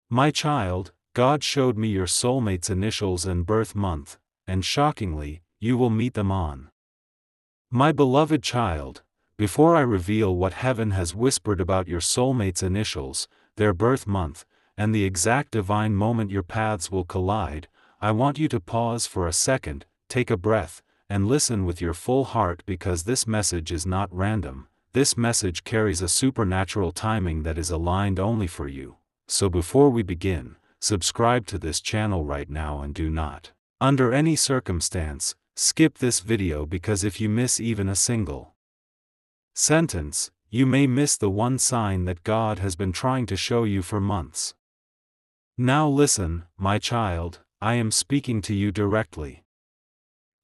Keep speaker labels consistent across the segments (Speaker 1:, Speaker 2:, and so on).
Speaker 1: My child, God showed me your soulmate's initials and birth month, and shockingly, you will meet them on. My beloved child, before I reveal what heaven has whispered about your soulmate's initials, their birth month, and the exact divine moment your paths will collide, I want you to pause for a second, take a breath, and listen with your full heart, because this message is not random. This message carries a supernatural timing that is aligned only for you. So before we begin, subscribe to this channel right now and do not, under any circumstance, skip this video, because if you miss even a single sentence, you may miss the one sign that God has been trying to show you for months. Now listen, my child, I am speaking to you directly.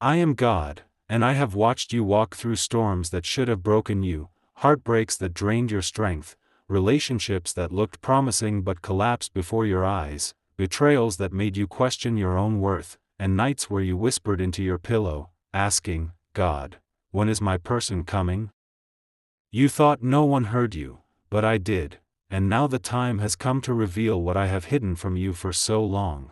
Speaker 1: I am God, and I have watched you walk through storms that should have broken you, heartbreaks that drained your strength, relationships that looked promising but collapsed before your eyes, betrayals that made you question your own worth, and nights where you whispered into your pillow, asking, God, when is my person coming? You thought no one heard you, but I did, and now the time has come to reveal what I have hidden from you for so long.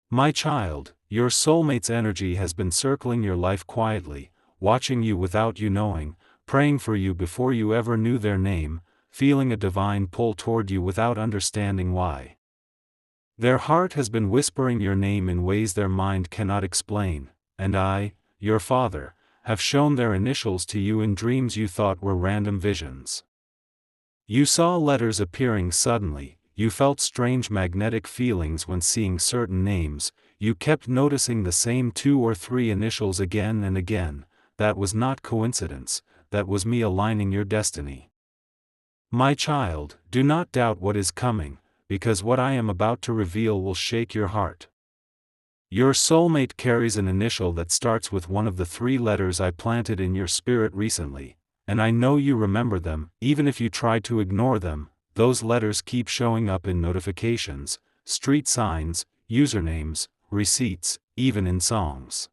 Speaker 1: My child, your soulmate's energy has been circling your life quietly, watching you without you knowing, praying for you before you ever knew their name, feeling a divine pull toward you without understanding why. Their heart has been whispering your name in ways their mind cannot explain, and I, your father, have shown their initials to you in dreams you thought were random visions. You saw letters appearing suddenly, you felt strange magnetic feelings when seeing certain names, you kept noticing the same 2 or 3 initials again and again. That was not coincidence, that was me aligning your destiny. My child, do not doubt what is coming, because what I am about to reveal will shake your heart. Your soulmate carries an initial that starts with one of the 3 letters I planted in your spirit recently, and I know you remember them. Even if you try to ignore them, those letters keep showing up in notifications, street signs, usernames, receipts, even in songs.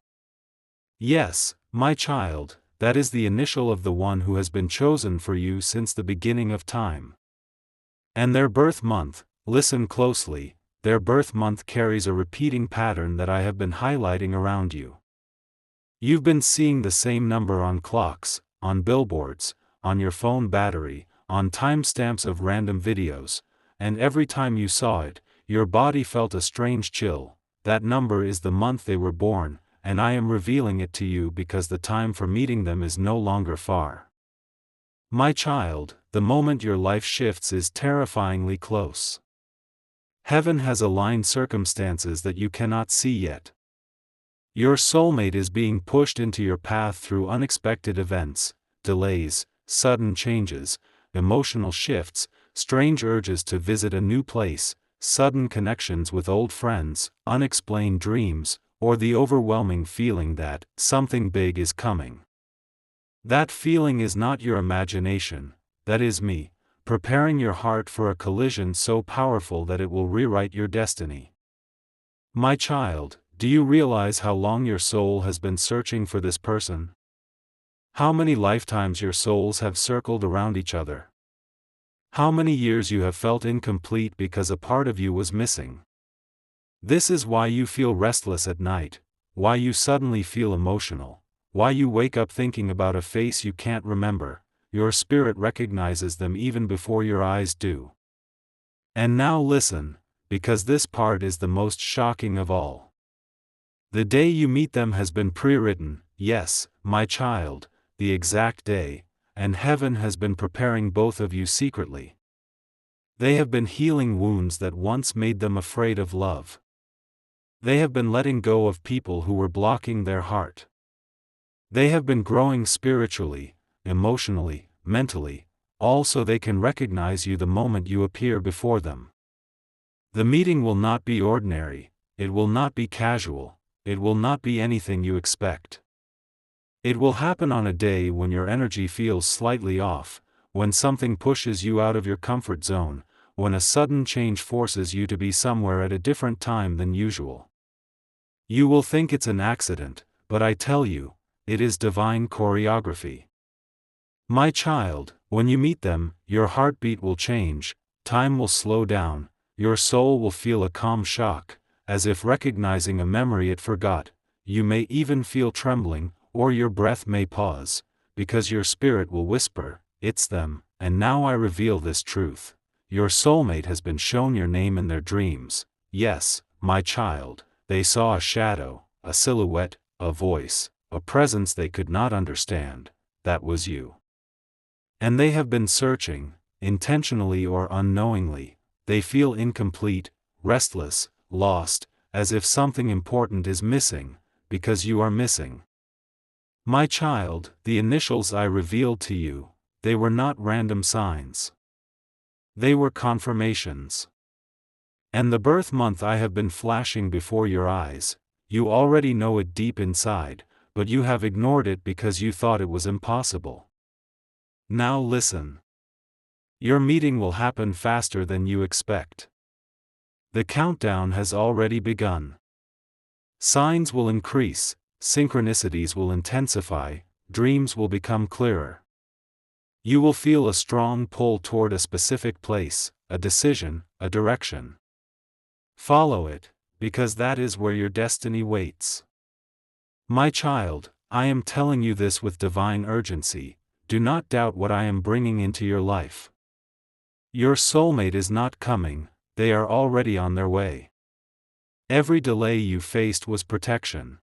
Speaker 1: Yes, my child, that is the initial of the one who has been chosen for you since the beginning of time. And their birth month, listen closely, their birth month carries a repeating pattern that I have been highlighting around you. You've been seeing the same number on clocks, on billboards, on your phone battery, on timestamps of random videos, and every time you saw it, your body felt a strange chill. That number is the month they were born, and I am revealing it to you because the time for meeting them is no longer far. My child, the moment your life shifts is terrifyingly close. Heaven has aligned circumstances that you cannot see yet. Your soulmate is being pushed into your path through unexpected events, delays, sudden changes, emotional shifts, strange urges to visit a new place, sudden connections with old friends, unexplained dreams, or the overwhelming feeling that something big is coming. That feeling is not your imagination, that is me, preparing your heart for a collision so powerful that it will rewrite your destiny. My child, do you realize how long your soul has been searching for this person? How many lifetimes your souls have circled around each other? How many years you have felt incomplete because a part of you was missing? This is why you feel restless at night, why you suddenly feel emotional, why you wake up thinking about a face you can't remember. Your spirit recognizes them even before your eyes do. And now listen, because this part is the most shocking of all. The day you meet them has been pre-written, yes, my child, the exact day, and heaven has been preparing both of you secretly. They have been healing wounds that once made them afraid of love. They have been letting go of people who were blocking their heart. They have been growing spiritually, emotionally, mentally, all so they can recognize you the moment you appear before them. The meeting will not be ordinary, it will not be casual, it will not be anything you expect. It will happen on a day when your energy feels slightly off, when something pushes you out of your comfort zone, when a sudden change forces you to be somewhere at a different time than usual. You will think it's an accident, but I tell you, it is divine choreography. My child, when you meet them, your heartbeat will change, time will slow down, your soul will feel a calm shock, as if recognizing a memory it forgot. You may even feel trembling, or your breath may pause, because your spirit will whisper, "It's them." And now I reveal this truth. Your soulmate has been shown your name in their dreams. Yes, my child, they saw a shadow, a silhouette, a voice, a presence they could not understand. That was you. And they have been searching, intentionally or unknowingly. They feel incomplete, restless, lost, as if something important is missing, because you are missing. My child, the initials I revealed to you, they were not random signs. They were confirmations. And the birth month I have been flashing before your eyes, you already know it deep inside, but you have ignored it because you thought it was impossible. Now listen. Your meeting will happen faster than you expect. The countdown has already begun. Signs will increase, synchronicities will intensify, dreams will become clearer. You will feel a strong pull toward a specific place, a decision, a direction. Follow it, because that is where your destiny waits. My child, I am telling you this with divine urgency. Do not doubt what I am bringing into your life. Your soulmate is not coming, they are already on their way. Every delay you faced was protection.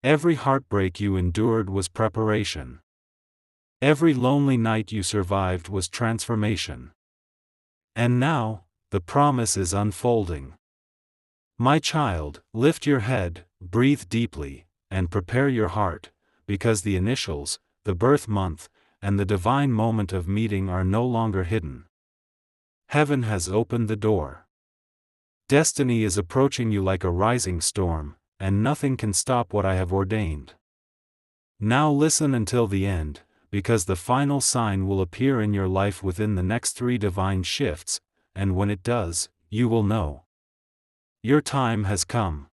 Speaker 1: Every heartbreak you endured was preparation. Every lonely night you survived was transformation. And now, the promise is unfolding. My child, lift your head, breathe deeply, and prepare your heart, because the initials, the birth month, and the divine moment of meeting are no longer hidden. Heaven has opened the door. Destiny is approaching you like a rising storm, and nothing can stop what I have ordained. Now listen until the end, because the final sign will appear in your life within the next 3 divine shifts, and when it does, you will know. Your time has come.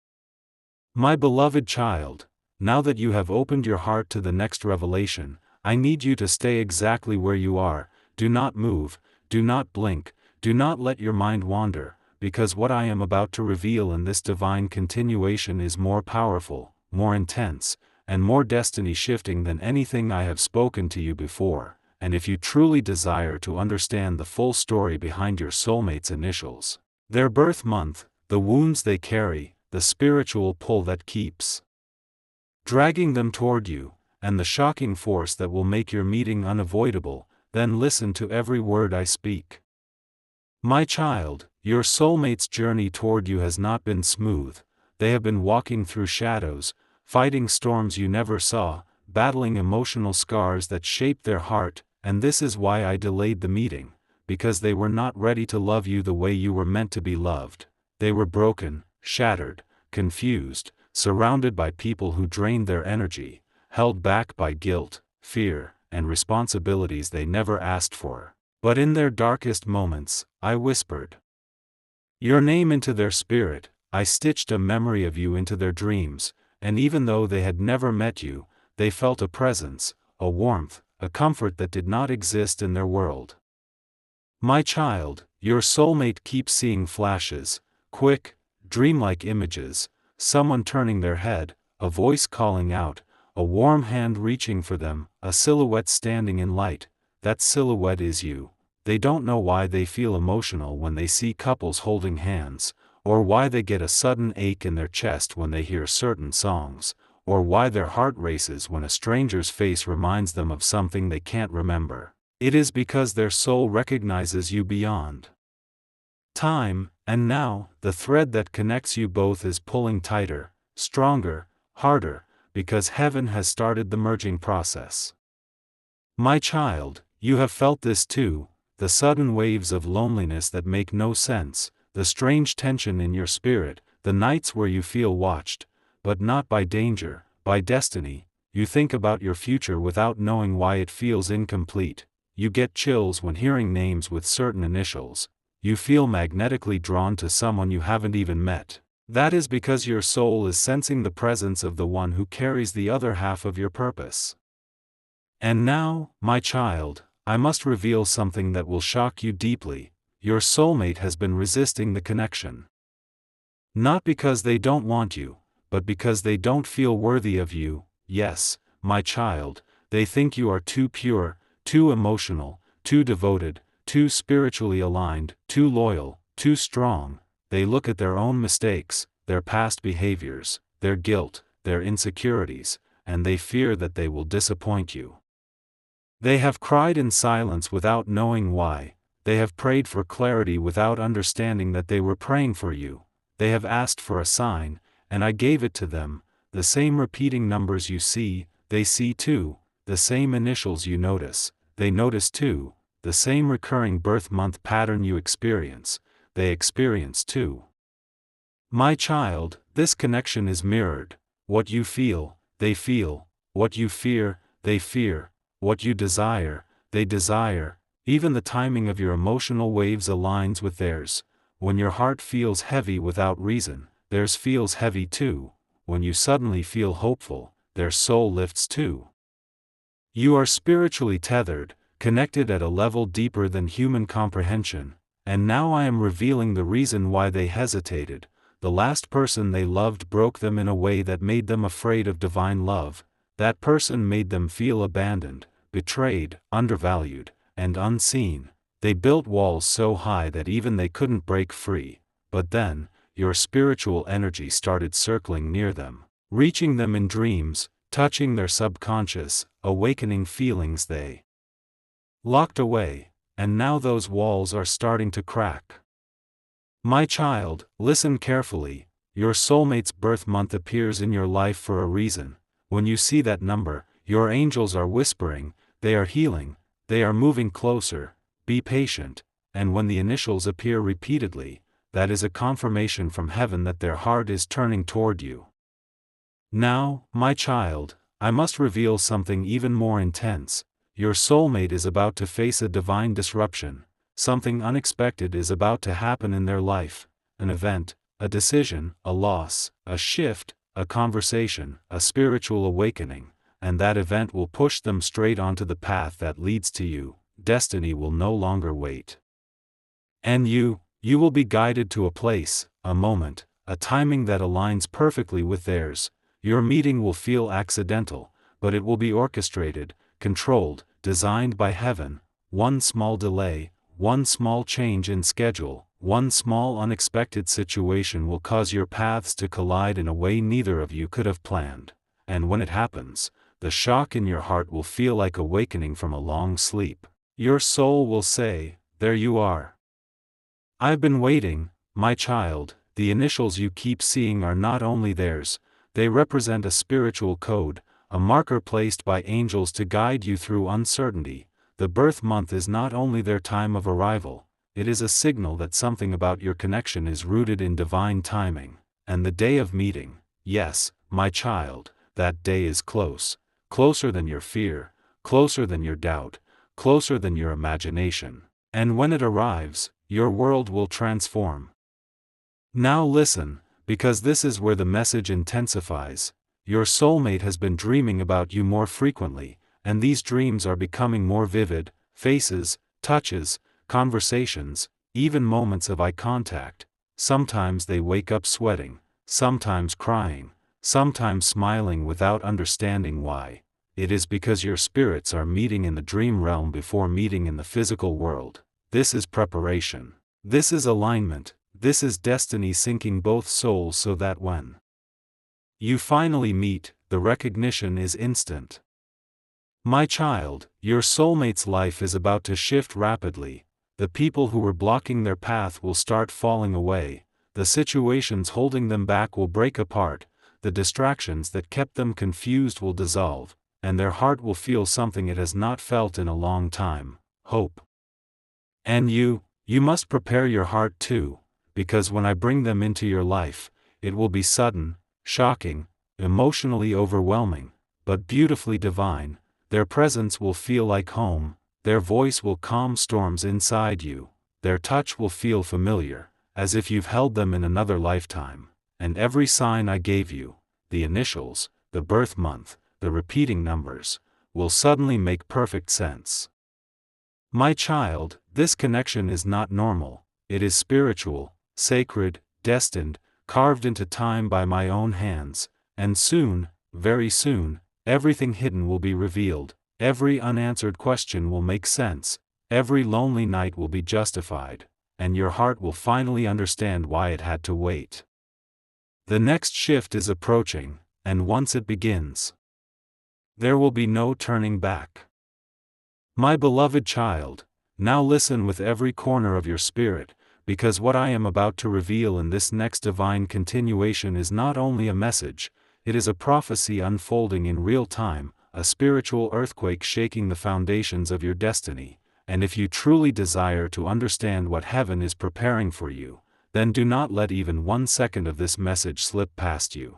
Speaker 1: My beloved child, now that you have opened your heart to the next revelation, I need you to stay exactly where you are. Do not move, do not blink, do not let your mind wander, because what I am about to reveal in this divine continuation is more powerful, more intense, and more destiny-shifting than anything I have spoken to you before. And if you truly desire to understand the full story behind your soulmate's initials, their birth month, the wounds they carry, the spiritual pull that keeps dragging them toward you, and the shocking force that will make your meeting unavoidable, then listen to every word I speak. My child, your soulmate's journey toward you has not been smooth. They have been walking through shadows, fighting storms you never saw, battling emotional scars that shaped their heart, and this is why I delayed the meeting, because they were not ready to love you the way you were meant to be loved. They were broken, shattered, confused, surrounded by people who drained their energy, held back by guilt, fear, and responsibilities they never asked for. But in their darkest moments, I whispered your name into their spirit. I stitched a memory of you into their dreams, and even though they had never met you, they felt a presence, a warmth, a comfort that did not exist in their world. My child, your soulmate keeps seeing flashes, quick, dreamlike images, someone turning their head, a voice calling out, a warm hand reaching for them, a silhouette standing in light. That silhouette is you. They don't know why they feel emotional when they see couples holding hands, or why they get a sudden ache in their chest when they hear certain songs, or why their heart races when a stranger's face reminds them of something they can't remember. It is because their soul recognizes you beyond time, and now, the thread that connects you both is pulling tighter, stronger, harder, because heaven has started the merging process. My child, you have felt this too, the sudden waves of loneliness that make no sense, the strange tension in your spirit, the nights where you feel watched, but not by danger, by destiny. You think about your future without knowing why it feels incomplete. You get chills when hearing names with certain initials. You feel magnetically drawn to someone you haven't even met. That is because your soul is sensing the presence of the one who carries the other half of your purpose. And now, my child, I must reveal something that will shock you deeply. your soulmate has been resisting the connection. Not because they don't want you, but because they don't feel worthy of you. Yes, my child, they think you are too pure, too emotional, too devoted, too spiritually aligned, too loyal, too strong. They look at their own mistakes, their past behaviors, their guilt, their insecurities, and they fear that they will disappoint you. They have cried in silence without knowing why. They have prayed for clarity without understanding that they were praying for you. They have asked for a sign, and I gave it to them. The same repeating numbers you see, they see too. The same initials you notice, they notice too. The same recurring birth month pattern you experience, they experience too. My child, this connection is mirrored. What you feel, they feel. What you fear, they fear. What you desire, they desire. Even the timing of your emotional waves aligns with theirs. When your heart feels heavy without reason, theirs feels heavy too. When you suddenly feel hopeful, their soul lifts too. You are spiritually tethered, connected at a level deeper than human comprehension, and now I am revealing the reason why they hesitated. The last person they loved broke them in a way that made them afraid of divine love. That person made them feel abandoned, betrayed, undervalued, and unseen. They built walls so high that even they couldn't break free. But then, your spiritual energy started circling near them, reaching them in dreams, touching their subconscious, awakening feelings they locked away, and now those walls are starting to crack. My child, listen carefully. Your soulmate's birth month appears in your life for a reason. When you see that number, your angels are whispering, they are healing, they are moving closer. Be patient, and when the initials appear repeatedly, that is a confirmation from heaven that their heart is turning toward you. Now, my child, I must reveal something even more intense. Your soulmate is about to face a divine disruption. Something unexpected is about to happen in their life. An event, a decision, a loss, a shift, a conversation, a spiritual awakening, and that event will push them straight onto the path that leads to you. Destiny will no longer wait. And you will be guided to a place, a moment, a timing that aligns perfectly with theirs. Your meeting will feel accidental, but it will be orchestrated, controlled, designed by heaven. One small delay, one small change in schedule, one small unexpected situation will cause your paths to collide in a way neither of you could have planned. And when it happens, the shock in your heart will feel like awakening from a long sleep. Your soul will say, "There you are. I've been waiting, my child." The initials you keep seeing are not only theirs, they represent a spiritual code, a marker placed by angels to guide you through uncertainty. The birth month is not only their time of arrival, it is a signal that something about your connection is rooted in divine timing. And the day of meeting, yes, my child, that day is close, closer than your fear, closer than your doubt, closer than your imagination. And when it arrives, your world will transform. Now listen, because this is where the message intensifies. Your soulmate has been dreaming about you more frequently, and these dreams are becoming more vivid. Faces, touches, conversations, even moments of eye contact. Sometimes they wake up sweating, sometimes crying, sometimes smiling without understanding why. It is because your spirits are meeting in the dream realm before meeting in the physical world. This is preparation. This is alignment. This is destiny syncing both souls so that when you finally meet, the recognition is instant. My child, your soulmate's life is about to shift rapidly. The people who were blocking their path will start falling away. The situations holding them back will break apart. The distractions that kept them confused will dissolve, and their heart will feel something it has not felt in a long time: hope. And you must prepare your heart too, because when I bring them into your life, it will be sudden, shocking, emotionally overwhelming, but beautifully divine. Their presence will feel like home, their voice will calm storms inside you, their touch will feel familiar, as if you've held them in another lifetime. And every sign I gave you, the initials, the birth month, the repeating numbers, will suddenly make perfect sense. My child, This connection is not normal, it is spiritual, sacred, destined, carved into time by my own hands, and soon, very soon, everything hidden will be revealed, every unanswered question will make sense, every lonely night will be justified, and your heart will finally understand why it had to wait. The next shift is approaching, and once it begins, there will be no turning back. My beloved child, now listen with every corner of your spirit, because what I am about to reveal in this next divine continuation is not only a message, it is a prophecy unfolding in real time, a spiritual earthquake shaking the foundations of your destiny, and if you truly desire to understand what heaven is preparing for you, then do not let even 1 second of this message slip past you.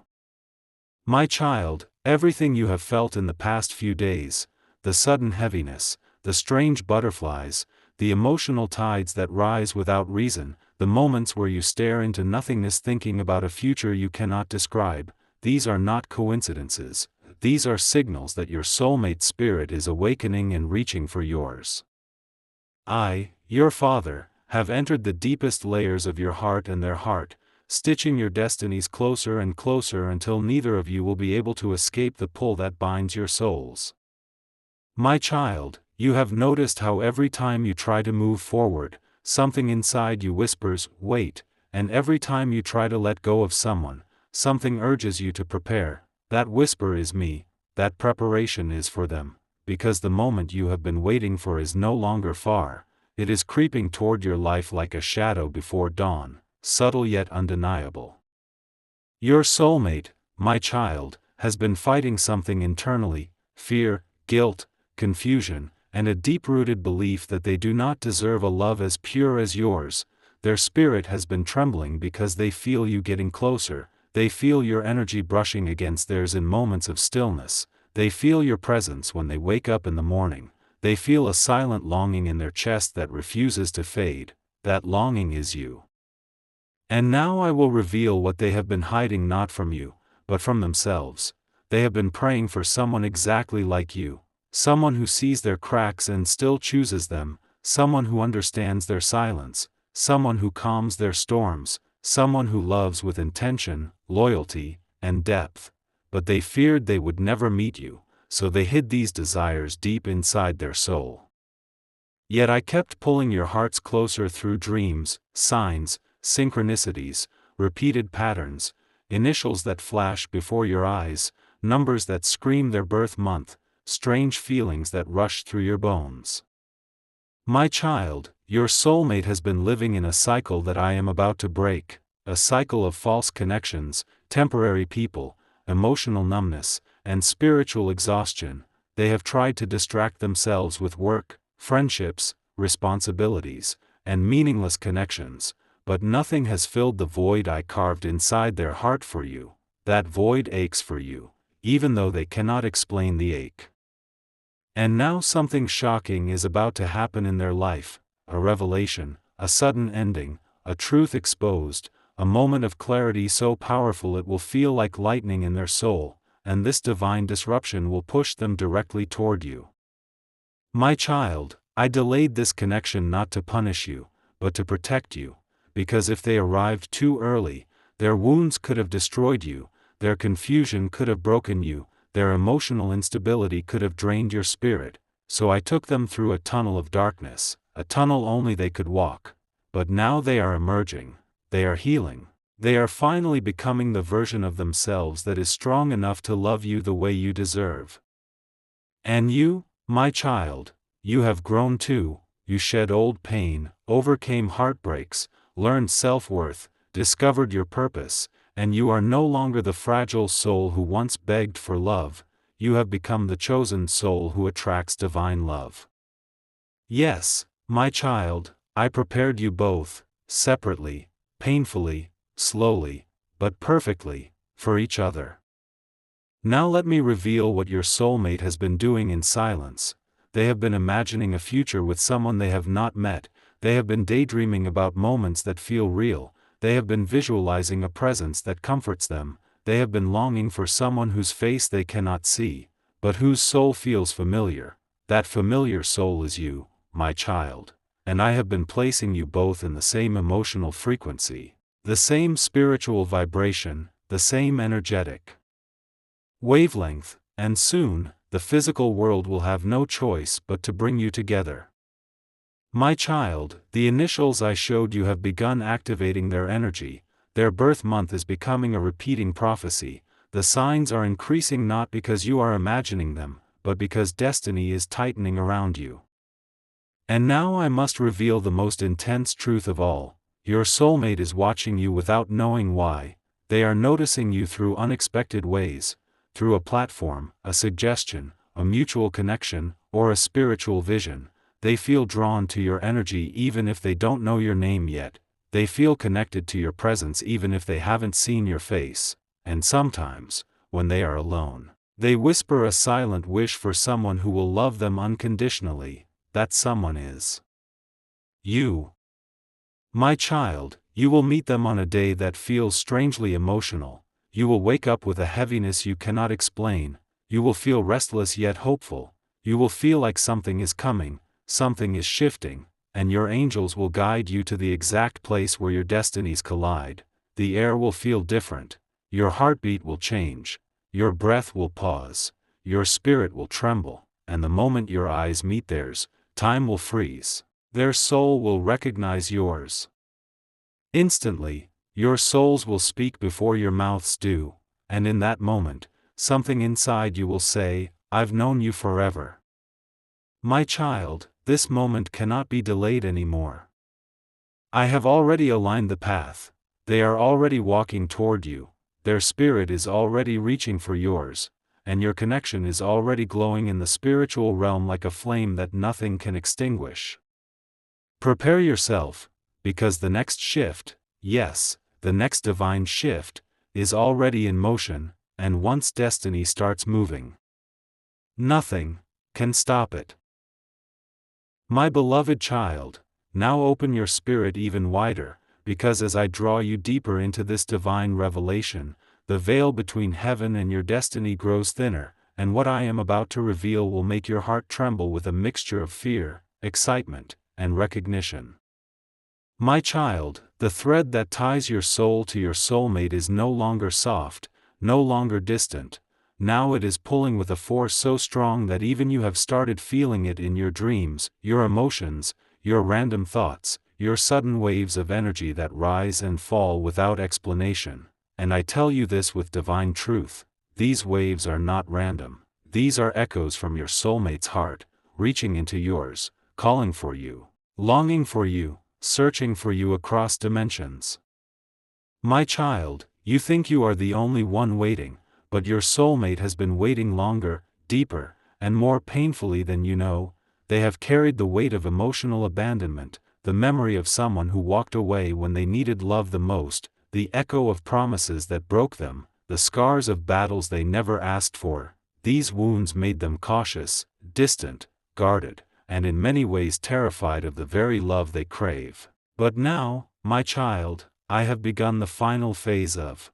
Speaker 1: My child, everything you have felt in the past few days, the sudden heaviness, the strange butterflies, the emotional tides that rise without reason, the moments where you stare into nothingness thinking about a future you cannot describe, these are not coincidences, these are signals that your soulmate spirit is awakening and reaching for yours. I, your Father, have entered the deepest layers of your heart and their heart, stitching your destinies closer and closer until neither of you will be able to escape the pull that binds your souls. My child, you have noticed how every time you try to move forward, something inside you whispers, wait, and every time you try to let go of someone, something urges you to prepare. That whisper is me, that preparation is for them, because the moment you have been waiting for is no longer far, it is creeping toward your life like a shadow before dawn, subtle yet undeniable. Your soulmate, my child, has been fighting something internally, fear, guilt, confusion, and a deep-rooted belief that they do not deserve a love as pure as yours. Their spirit has been trembling because they feel you getting closer, they feel your energy brushing against theirs in moments of stillness, they feel your presence when they wake up in the morning, they feel a silent longing in their chest that refuses to fade. That longing is you. And now I will reveal what they have been hiding, not from you, but from themselves. They have been praying for someone exactly like you, someone who sees their cracks and still chooses them, someone who understands their silence, someone who calms their storms, someone who loves with intention, loyalty, and depth. But they feared they would never meet you, so they hid these desires deep inside their soul. Yet I kept pulling your hearts closer through dreams, signs, synchronicities, repeated patterns, initials that flash before your eyes, numbers that scream their birth month, strange feelings that rush through your bones. My child, your soulmate has been living in a cycle that I am about to break, a cycle of false connections, temporary people, emotional numbness, and spiritual exhaustion. They have tried to distract themselves with work, friendships, responsibilities, and meaningless connections, but nothing has filled the void I carved inside their heart for you. That void aches for you, even though they cannot explain the ache. And now something shocking is about to happen in their life, a revelation, a sudden ending, a truth exposed, a moment of clarity so powerful it will feel like lightning in their soul, and this divine disruption will push them directly toward you. My child, I delayed this connection not to punish you, but to protect you, because if they arrived too early, their wounds could have destroyed you, their confusion could have broken you, their emotional instability could have drained your spirit, so I took them through a tunnel of darkness, a tunnel only they could walk. But now they are emerging, they are healing, they are finally becoming the version of themselves that is strong enough to love you the way you deserve. And you, my child, you have grown too, you shed old pain, overcame heartbreaks, learned self-worth, discovered your purpose, and you are no longer the fragile soul who once begged for love, you have become the chosen soul who attracts divine love. Yes, my child, I prepared you both, separately, painfully, slowly, but perfectly, for each other. Now let me reveal what your soulmate has been doing in silence. They have been imagining a future with someone they have not met, they have been daydreaming about moments that feel real, they have been visualizing a presence that comforts them, they have been longing for someone whose face they cannot see, but whose soul feels familiar. That familiar soul is you, my child. and I have been placing you both in the same emotional frequency, the same spiritual vibration, the same energetic wavelength, and soon, the physical world will have no choice but to bring you together. My child, the initials I showed you have begun activating their energy, their birth month is becoming a repeating prophecy, the signs are increasing not because you are imagining them, but because destiny is tightening around you. And now I must reveal the most intense truth of all, your soulmate is watching you without knowing why, they are noticing you through unexpected ways, through a platform, a suggestion, a mutual connection, or a spiritual vision. They feel drawn to your energy even if they don't know your name yet, they feel connected to your presence even if they haven't seen your face, and sometimes, when they are alone, they whisper a silent wish for someone who will love them unconditionally. That someone is you. My child, you will meet them on a day that feels strangely emotional, you will wake up with a heaviness you cannot explain, you will feel restless yet hopeful, you will feel like something is coming, something is shifting, and your angels will guide you to the exact place where your destinies collide. The air will feel different, your heartbeat will change, your breath will pause, your spirit will tremble, and the moment your eyes meet theirs, time will freeze. Their soul will recognize yours. Instantly, your souls will speak before your mouths do, and in that moment, something inside you will say, "I've known you forever." My child, this moment cannot be delayed anymore. I have already aligned the path, they are already walking toward you, their spirit is already reaching for yours, and your connection is already glowing in the spiritual realm like a flame that nothing can extinguish. Prepare yourself, because the next shift, yes, the next divine shift, is already in motion, and once destiny starts moving, nothing can stop it. My beloved child, now open your spirit even wider, because as I draw you deeper into this divine revelation, the veil between heaven and your destiny grows thinner, and what I am about to reveal will make your heart tremble with a mixture of fear, excitement, and recognition. My child, the thread that ties your soul to your soulmate is no longer soft, no longer distant. Now it is pulling with a force so strong that even you have started feeling it in your dreams, your emotions, your random thoughts, your sudden waves of energy that rise and fall without explanation. And I tell you this with divine truth, these waves are not random, these are echoes from your soulmate's heart, reaching into yours, calling for you, longing for you, searching for you across dimensions. My child, you think you are the only one waiting, but your soulmate has been waiting longer, deeper, and more painfully than you know. They have carried the weight of emotional abandonment, the memory of someone who walked away when they needed love the most, the echo of promises that broke them, the scars of battles they never asked for. These wounds made them cautious, distant, guarded, and in many ways terrified of the very love they crave. But now, my child, I have begun the final phase of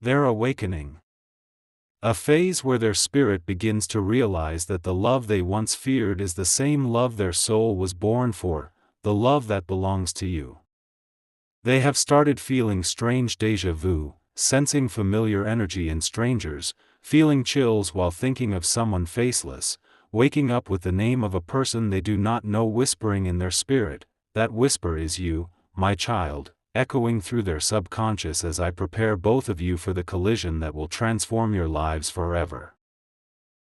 Speaker 1: their awakening. A phase where their spirit begins to realize that the love they once feared is the same love their soul was born for, the love that belongs to you. They have started feeling strange déjà vu, sensing familiar energy in strangers, feeling chills while thinking of someone faceless, waking up with the name of a person they do not know whispering in their spirit. That whisper is you, my child, echoing through their subconscious as I prepare both of you for the collision that will transform your lives forever.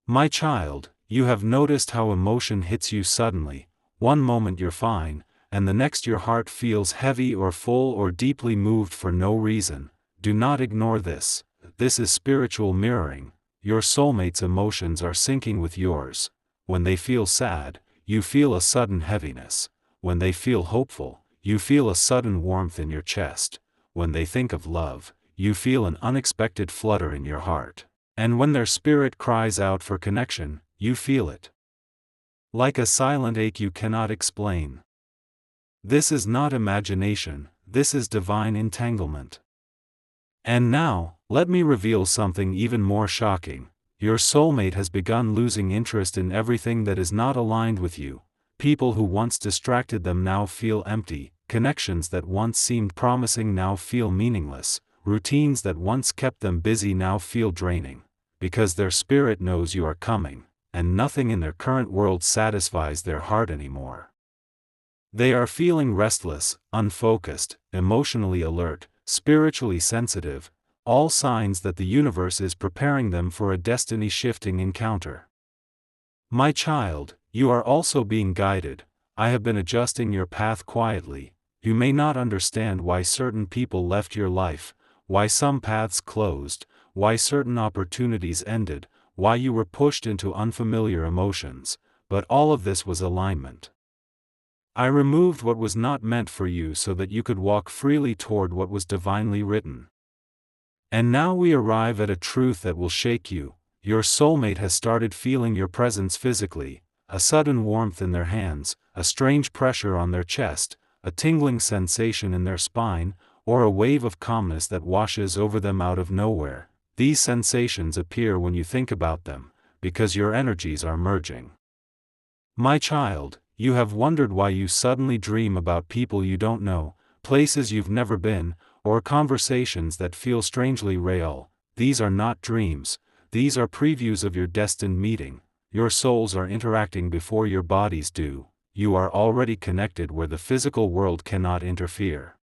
Speaker 1: My child, you have noticed how emotion hits you suddenly, one moment you're fine, and the next your heart feels heavy or full or deeply moved for no reason. Do not ignore this, this is spiritual mirroring, your soulmate's emotions are syncing with yours. When they feel sad, you feel a sudden heaviness. When they feel hopeful, you feel a sudden warmth in your chest. When they think of love, you feel an unexpected flutter in your heart. And when their spirit cries out for connection, you feel it like a silent ache you cannot explain. This is not imagination, this is divine entanglement. And now, let me reveal something even more shocking. Your soulmate has begun losing interest in everything that is not aligned with you. People who once distracted them now feel empty, connections that once seemed promising now feel meaningless, routines that once kept them busy now feel draining, because their spirit knows you are coming, and nothing in their current world satisfies their heart anymore. They are feeling restless, unfocused, emotionally alert, spiritually sensitive, all signs that the universe is preparing them for a destiny-shifting encounter. My child, you are also being guided. I have been adjusting your path quietly. You may not understand why certain people left your life, why some paths closed, why certain opportunities ended, why you were pushed into unfamiliar emotions, but all of this was alignment. I removed what was not meant for you so that you could walk freely toward what was divinely written. And now we arrive at a truth that will shake you. Your soulmate has started feeling your presence physically, a sudden warmth in their hands, a strange pressure on their chest, a tingling sensation in their spine, or a wave of calmness that washes over them out of nowhere. These sensations appear when you think about them, because your energies are merging. My child, you have wondered why you suddenly dream about people you don't know, places you've never been, or conversations that feel strangely real. These are not dreams, these are previews of your destined meeting. Your souls are interacting before your bodies do. You are already connected where the physical world cannot interfere.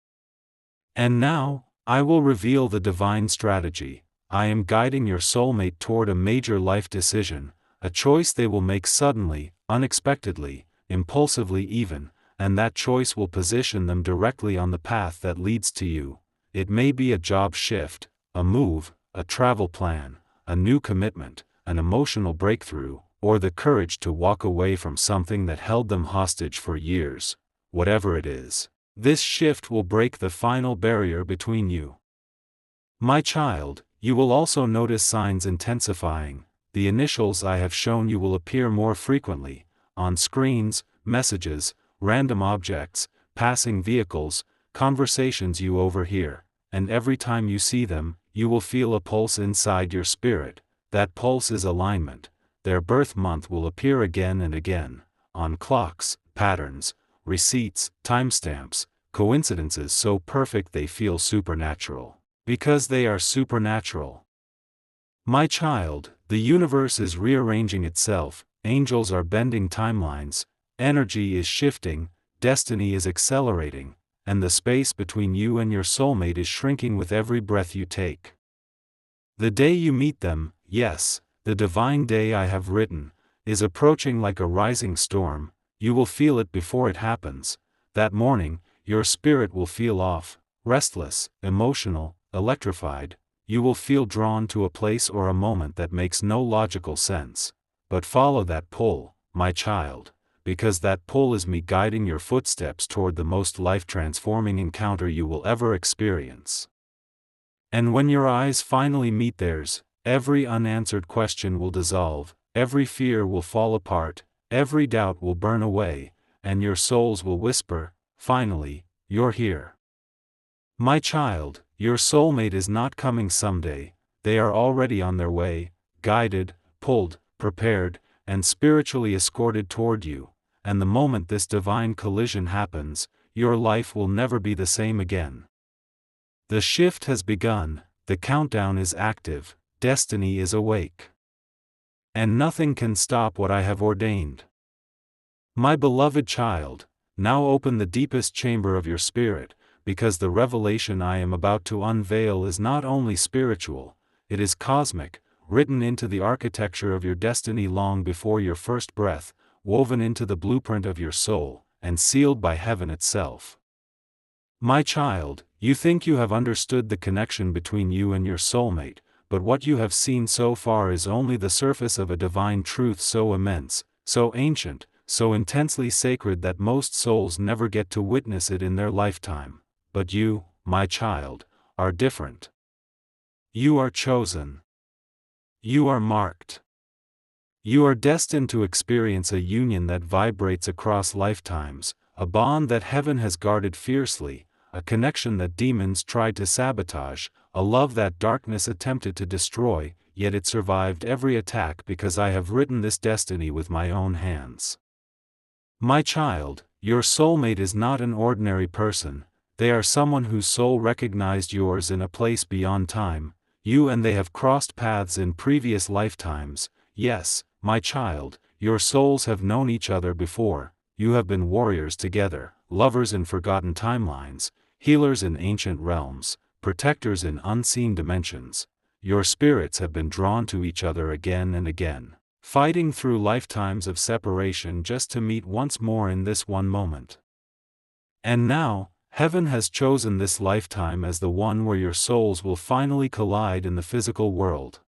Speaker 1: And now, I will reveal the divine strategy. I am guiding your soulmate toward a major life decision, a choice they will make suddenly, unexpectedly, impulsively even, and that choice will position them directly on the path that leads to you. It may be a job shift, a move, a travel plan, a new commitment, an emotional breakthrough, or the courage to walk away from something that held them hostage for years. Whatever it is, this shift will break the final barrier between you. My child, you will also notice signs intensifying. The initials I have shown you will appear more frequently, on screens, messages, random objects, passing vehicles, conversations you overhear, and every time you see them, you will feel a pulse inside your spirit. That pulse is alignment. Their birth month will appear again and again, on clocks, patterns, receipts, timestamps, coincidences so perfect they feel supernatural. Because they are supernatural. My child, the universe is rearranging itself, angels are bending timelines, energy is shifting, destiny is accelerating, and the space between you and your soulmate is shrinking with every breath you take. The day you meet them, yes, the divine day I have written, is approaching like a rising storm. You will feel it before it happens. That morning, your spirit will feel off, restless, emotional, electrified. You will feel drawn to a place or a moment that makes no logical sense. But follow that pull, my child, because that pull is me guiding your footsteps toward the most life-transforming encounter you will ever experience. And when your eyes finally meet theirs, every unanswered question will dissolve, every fear will fall apart, every doubt will burn away, and your souls will whisper, finally, you're here. My child, your soulmate is not coming someday, they are already on their way, guided, pulled, prepared, and spiritually escorted toward you, and the moment this divine collision happens, your life will never be the same again. The shift has begun, the countdown is active, destiny is awake. And nothing can stop what I have ordained. My beloved child, now open the deepest chamber of your spirit, because the revelation I am about to unveil is not only spiritual, it is cosmic, written into the architecture of your destiny long before your first breath, woven into the blueprint of your soul, and sealed by heaven itself. My child, you think you have understood the connection between you and your soulmate, but what you have seen so far is only the surface of a divine truth so immense, so ancient, so intensely sacred that most souls never get to witness it in their lifetime. But you, my child, are different. You are chosen. You are marked. You are destined to experience a union that vibrates across lifetimes, a bond that heaven has guarded fiercely, a connection that demons tried to sabotage, a love that darkness attempted to destroy, yet it survived every attack because I have written this destiny with my own hands. My child, your soulmate is not an ordinary person, they are someone whose soul recognized yours in a place beyond time. You and they have crossed paths in previous lifetimes. Yes, my child, your souls have known each other before. You have been warriors together, lovers in forgotten timelines, healers in ancient realms, protectors in unseen dimensions. Your spirits have been drawn to each other again and again, fighting through lifetimes of separation just to meet once more in this one moment. And now, heaven has chosen this lifetime as the one where your souls will finally collide in the physical world.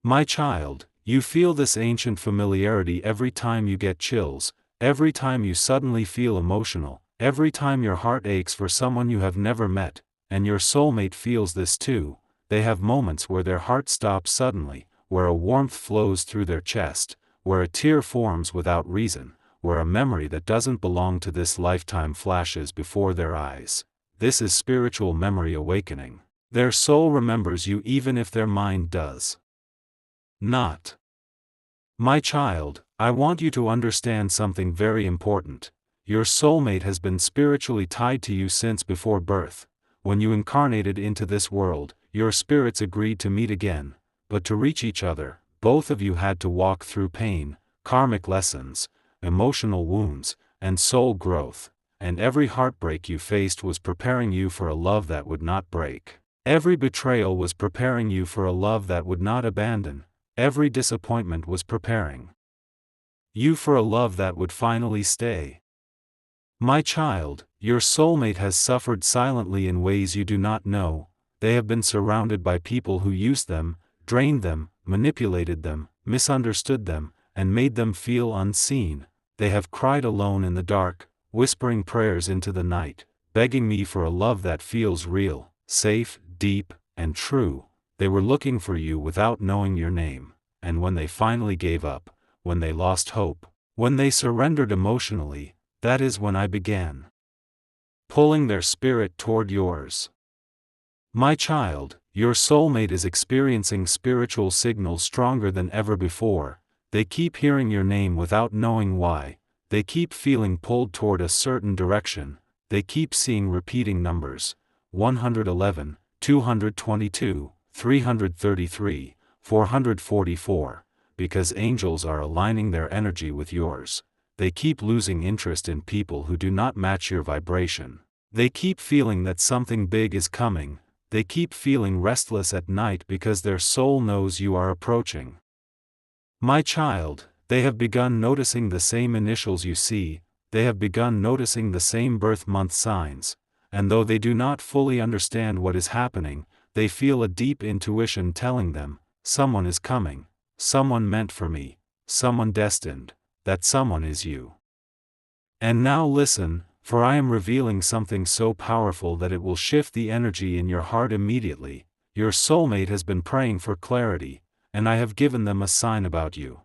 Speaker 1: My child, you feel this ancient familiarity every time you get chills, every time you suddenly feel emotional, every time your heart aches for someone you have never met, and your soulmate feels this too. They have moments where their heart stops suddenly, where a warmth flows through their chest, where a tear forms without reason, where a memory that doesn't belong to this lifetime flashes before their eyes. This is spiritual memory awakening. Their soul remembers you even if their mind does not. My child, I want you to understand something very important. Your soulmate has been spiritually tied to you since before birth. When you incarnated into this world, your spirits agreed to meet again, but to reach each other, both of you had to walk through pain, karmic lessons, emotional wounds, and soul growth, and every heartbreak you faced was preparing you for a love that would not break. Every betrayal was preparing you for a love that would not abandon. Every disappointment was preparing you for a love that would finally stay. My child, your soulmate has suffered silently in ways you do not know. They have been surrounded by people who used them, drained them, manipulated them, misunderstood them, and made them feel unseen. They have cried alone in the dark, whispering prayers into the night, begging me for a love that feels real, safe, deep, and true. They were looking for you without knowing your name, and when they finally gave up, when they lost hope, when they surrendered emotionally, that is when I began pulling their spirit toward yours. My child, your soulmate is experiencing spiritual signals stronger than ever before. They keep hearing your name without knowing why. They keep feeling pulled toward a certain direction. They keep seeing repeating numbers: 111, 222, 333, 444, because angels are aligning their energy with yours. They keep losing interest in people who do not match your vibration. They keep feeling that something big is coming. They keep feeling restless at night because their soul knows you are approaching. My child, they have begun noticing the same initials you see. They have begun noticing the same birth month signs, and though they do not fully understand what is happening, they feel a deep intuition telling them, someone is coming, someone meant for me, someone destined. That someone is you. And now listen, for I am revealing something so powerful that it will shift the energy in your heart immediately. Your soulmate has been praying for clarity, and I have given them a sign about you.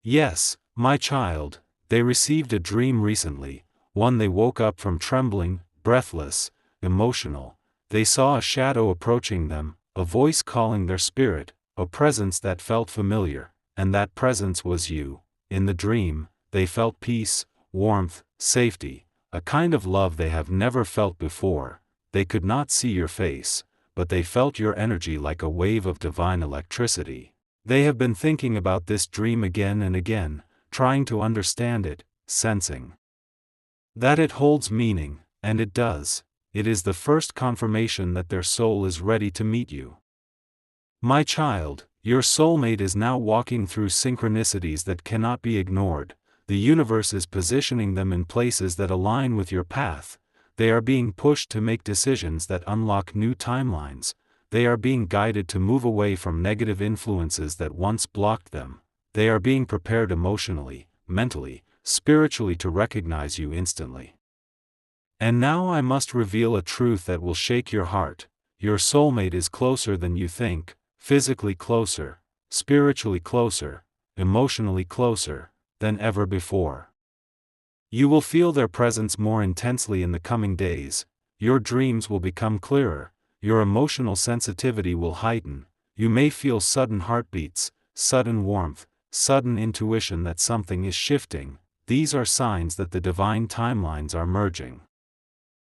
Speaker 1: Yes, my child, they received a dream recently, one they woke up from trembling, breathless, emotional. They saw a shadow approaching them, a voice calling their spirit, a presence that felt familiar, and that presence was you. In the dream, they felt peace, warmth, safety, a kind of love they have never felt before. They could not see your face, but they felt your energy like a wave of divine electricity. They have been thinking about this dream again and again, trying to understand it, sensing that it holds meaning, and it does. It is the first confirmation that their soul is ready to meet you. My child, your soulmate is now walking through synchronicities that cannot be ignored. The universe is positioning them in places that align with your path. They are being pushed to make decisions that unlock new timelines. They are being guided to move away from negative influences that once blocked them. They are being prepared emotionally, mentally, spiritually to recognize you instantly. And now I must reveal a truth that will shake your heart. Your soulmate is closer than you think. Physically closer, spiritually closer, emotionally closer than ever before. You will feel their presence more intensely in the coming days. Your dreams will become clearer, your emotional sensitivity will heighten. You may feel sudden heartbeats, sudden warmth, sudden intuition that something is shifting. these are signs that the divine timelines are merging.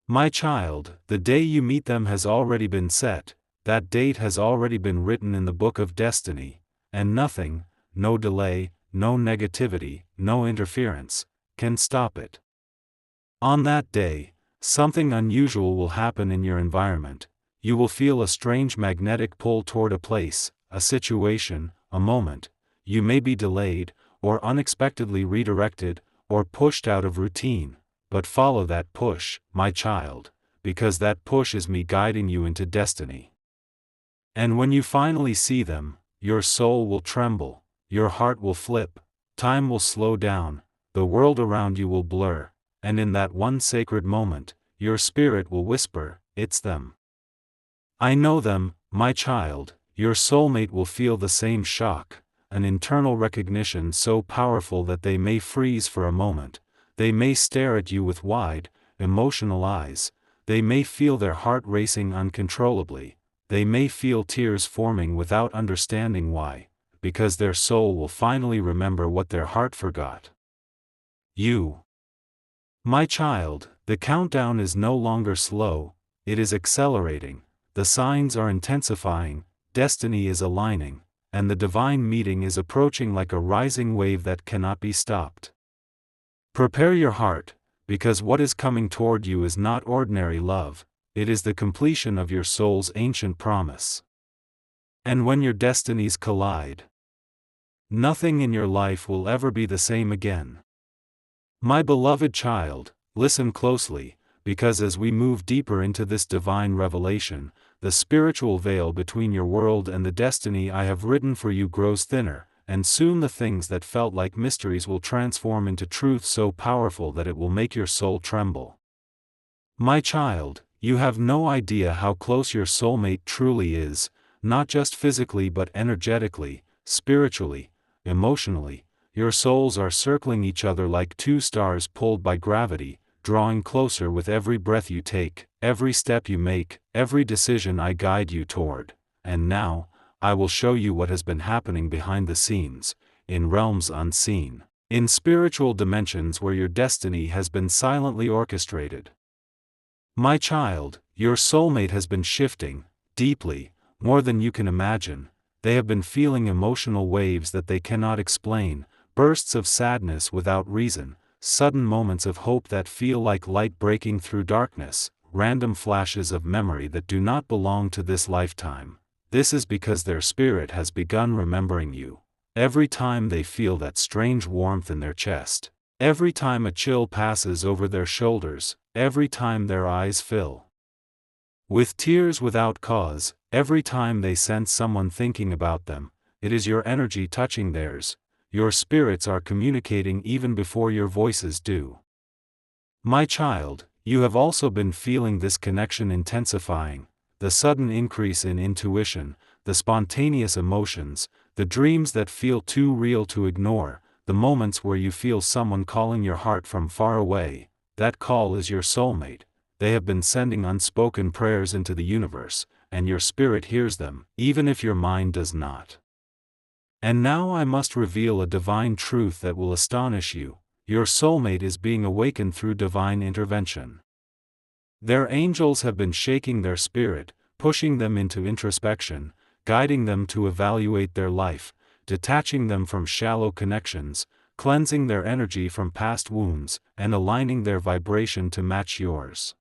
Speaker 1: My child, the day you meet them has already been set, that date has already been written in the book of destiny, and nothing, no delay, no negativity, no interference, can stop it. On that day, something unusual will happen in your environment. You will feel a strange magnetic pull toward a place, a situation, a moment. You may be delayed, or unexpectedly redirected, or pushed out of routine, but follow that push, my child, because that push is me guiding you into destiny. And when you finally see them, your soul will tremble, your heart will flip, time will slow down, the world around you will blur, and in that one sacred moment, your spirit will whisper, "It's them. I know them, my child." Your soulmate will feel the same shock, an internal recognition so powerful that they may freeze for a moment, they may stare at you with wide, emotional eyes, they may feel their heart racing uncontrollably, they may feel tears forming without understanding why, because their soul will finally remember what their heart forgot. You. My child, the countdown is no longer slow, it is accelerating, the signs are intensifying, destiny is aligning, and the divine meeting is approaching like a rising wave that cannot be stopped. Prepare your heart, because what is coming toward you is not ordinary love, it is the completion of your soul's ancient promise. And when your destinies collide, nothing in your life will ever be the same again. My beloved child, listen closely, because as we move deeper into this divine revelation, the spiritual veil between your world and the destiny I have written for you grows thinner, and soon the things that felt like mysteries will transform into truth so powerful that it will make your soul tremble. My child, you have no idea how close your soulmate truly is, not just physically but energetically, spiritually, emotionally. Your souls are circling each other like two stars pulled by gravity, drawing closer with every breath you take, every step you make, every decision I guide you toward. And now, I will show you what has been happening behind the scenes, in realms unseen, in spiritual dimensions where your destiny has been silently orchestrated. My child, your soulmate has been shifting, deeply, more than you can imagine. They have been feeling emotional waves that they cannot explain, bursts of sadness without reason, sudden moments of hope that feel like light breaking through darkness, random flashes of memory that do not belong to this lifetime. This is because their spirit has begun remembering you. Every time they feel that strange warmth in their chest, every time a chill passes over their shoulders, every time their eyes fill with tears without cause, every time they sense someone thinking about them, it is your energy touching theirs. Your spirits are communicating even before your voices do. My child, you have also been feeling this connection intensifying, the sudden increase in intuition, the spontaneous emotions, the dreams that feel too real to ignore, the moments where you feel someone calling your heart from far away. That call is your soulmate. They have been sending unspoken prayers into the universe, and your spirit hears them, even if your mind does not. And now I must reveal a divine truth that will astonish you. Your soulmate is being awakened through divine intervention. Their angels have been shaking their spirit, pushing them into introspection, guiding them to evaluate their life, detaching them from shallow connections, cleansing their energy from past wounds, and aligning their vibration to match yours.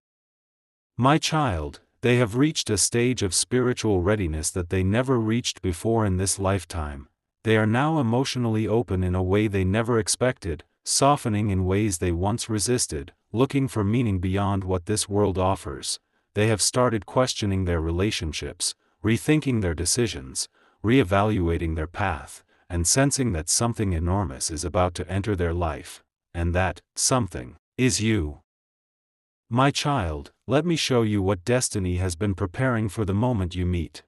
Speaker 1: My child, they have reached a stage of spiritual readiness that they never reached before in this lifetime. They are now emotionally open in a way they never expected, softening in ways they once resisted, looking for meaning beyond what this world offers. They have started questioning their relationships, rethinking their decisions, reevaluating their path, and sensing that something enormous is about to enter their life, and that something is you. My child, let me show you what destiny has been preparing for the moment you meet.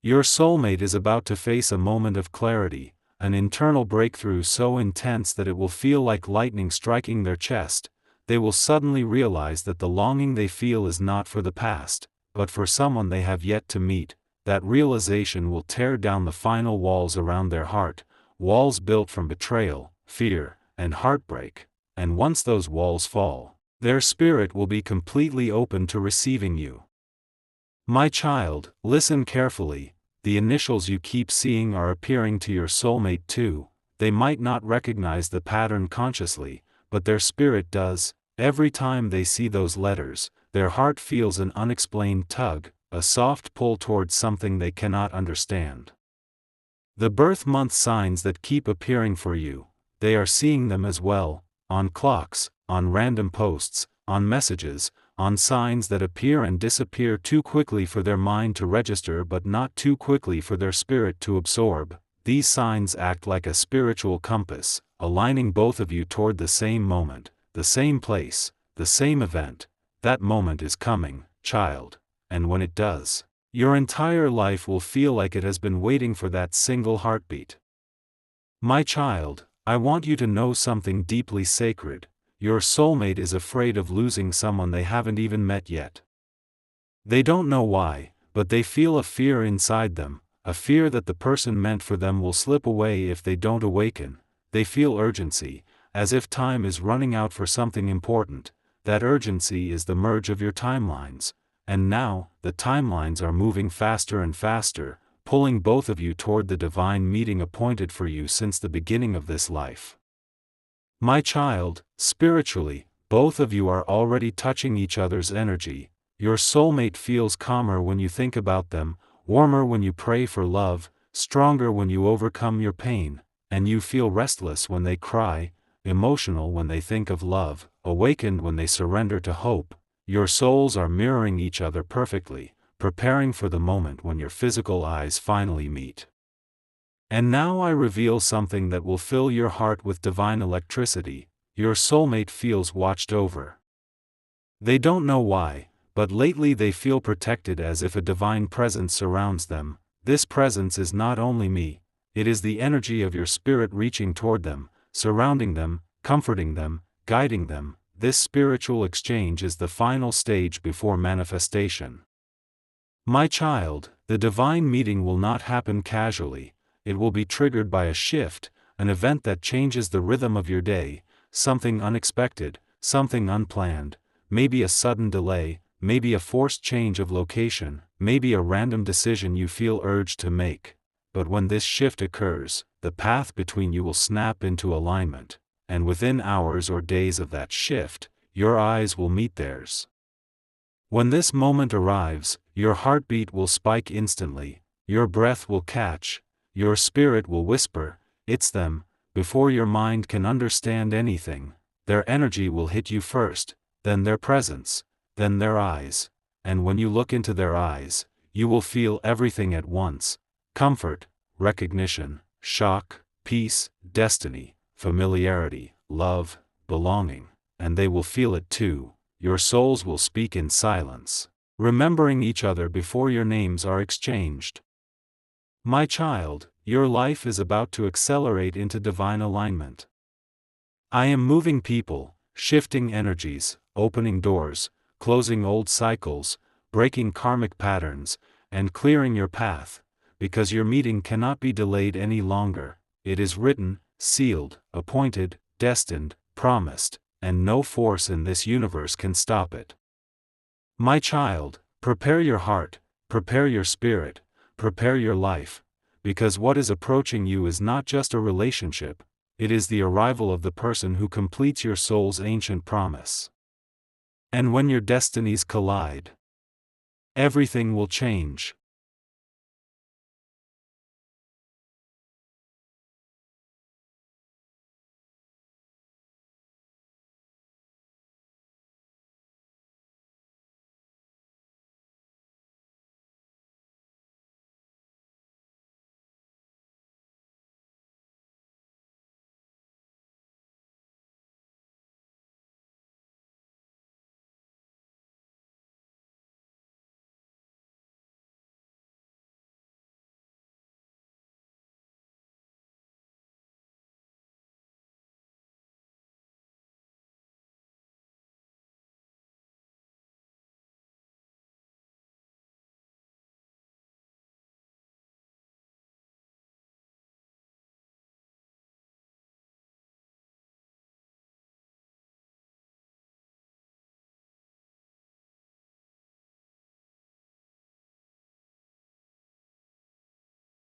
Speaker 1: Your soulmate is about to face a moment of clarity, an internal breakthrough so intense that it will feel like lightning striking their chest. They will suddenly realize that the longing they feel is not for the past, but for someone they have yet to meet. That realization will tear down the final walls around their heart, walls built from betrayal, fear, and heartbreak, and once those walls fall, their spirit will be completely open to receiving you. My child, listen carefully. The initials you keep seeing are appearing to your soulmate too. They might not recognize the pattern consciously, but their spirit does. Every time they see those letters, their heart feels an unexplained tug, a soft pull towards something they cannot understand. The birth month signs that keep appearing for you, they are seeing them as well, on clocks, on random posts, on messages, on signs that appear and disappear too quickly for their mind to register but not too quickly for their spirit to absorb. These signs act like a spiritual compass, aligning both of you toward the same moment, the same place, the same event. That moment is coming, child, and when it does, your entire life will feel like it has been waiting for that single heartbeat. My child, I want you to know something deeply sacred. Your soulmate is afraid of losing someone they haven't even met yet. They don't know why, but they feel a fear inside them, a fear that the person meant for them will slip away if they don't awaken. They feel urgency, as if time is running out for something important. That urgency is the merge of your timelines, and now, the timelines are moving faster and faster, pulling both of you toward the divine meeting appointed for you since the beginning of this life. My child, spiritually, both of you are already touching each other's energy. Your soulmate feels calmer when you think about them, warmer when you pray for love, stronger when you overcome your pain, and you feel restless when they cry, emotional when they think of love, awakened when they surrender to hope. Your souls are mirroring each other perfectly, preparing for the moment when your physical eyes finally meet. And now I reveal something that will fill your heart with divine electricity. Your soulmate feels watched over. They don't know why, but lately they feel protected as if a divine presence surrounds them. This presence is not only me, it is the energy of your spirit reaching toward them, surrounding them, comforting them, guiding them. This spiritual exchange is the final stage before manifestation. My child, the divine meeting will not happen casually. It will be triggered by a shift, an event that changes the rhythm of your day, something unexpected, something unplanned, maybe a sudden delay, maybe a forced change of location, maybe a random decision you feel urged to make. But when this shift occurs, the path between you will snap into alignment, and within hours or days of that shift, your eyes will meet theirs. When this moment arrives, your heartbeat will spike instantly, your breath will catch, your spirit will whisper, "It's them." Before your mind can understand anything, their energy will hit you first, then their presence, then their eyes, and when you look into their eyes, you will feel everything at once: comfort, recognition, shock, peace, destiny, familiarity, love, belonging, and they will feel it too. Your souls will speak in silence, remembering each other before your names are exchanged. My child, your life is about to accelerate into divine alignment. I am moving people, shifting energies, opening doors, closing old cycles, breaking karmic patterns, and clearing your path, because your meeting cannot be delayed any longer. It is written, sealed, appointed, destined, promised, and no force in this universe can stop it. My child, prepare your heart, prepare your spirit, prepare your life, because what is approaching you is not just a relationship, it is the arrival of the person who completes your soul's ancient promise. And when your destinies collide, everything will change.